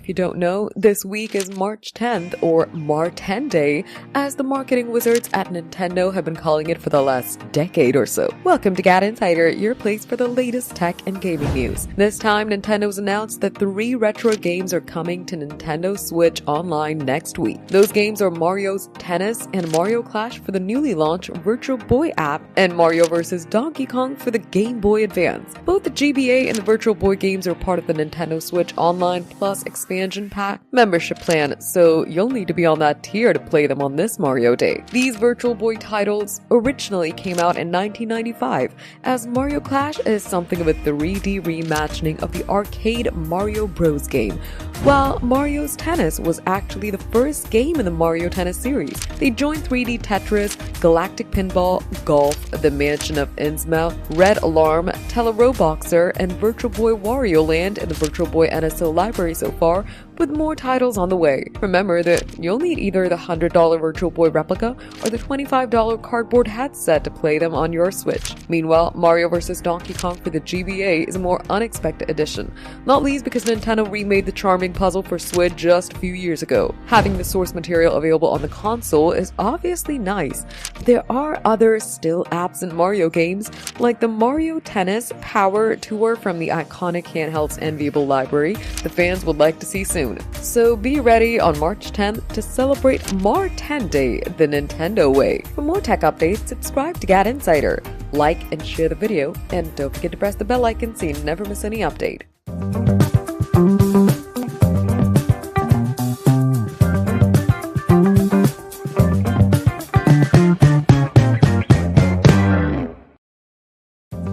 If you don't know, this week is March 10th, or Mar-10 Day, as the marketing wizards at Nintendo have been calling it for the last decade or so. Welcome to GadInsider, your place for the latest tech and gaming news. This time, Nintendo's announced that 3 retro games are coming to Nintendo Switch Online next week. Those games are Mario's Tennis and Mario Clash for the newly launched Virtual Boy app, and Mario vs. Donkey Kong for the Game Boy Advance. Both the GBA and the Virtual Boy games are part of the Nintendo Switch Online Plus expansion pack membership plan, so you'll need to be on that tier to play them on this Mario Day. These Virtual Boy titles originally came out in 1995, as Mario Clash is something of a 3D reimagining of the arcade Mario Bros. Game, while Mario's Tennis was actually the first game in the Mario Tennis series. They joined 3D Tetris, Galactic Pinball, Golf, The Mansion of Innsmouth, Red Alarm, Teleroboxer, and Virtual Boy Wario Land in the Virtual Boy NSO library so far, with more titles on the way. Remember that you'll need either the $100 Virtual Boy replica or the $25 cardboard headset to play them on your Switch. Meanwhile, Mario vs. Donkey Kong for the GBA is a more unexpected addition, not least because Nintendo remade the charming puzzle for Switch just a few years ago. Having the source material available on the console is obviously nice. There are other still absent Mario games, like the Mario Tennis Power Tour from the iconic handheld's enviable library the fans would like to see soon. So be ready on March 10th to celebrate Mar-10 Day the Nintendo way. For more tech updates, subscribe to GadInsider, like and share the video, and don't forget to press the bell icon so you never miss any update.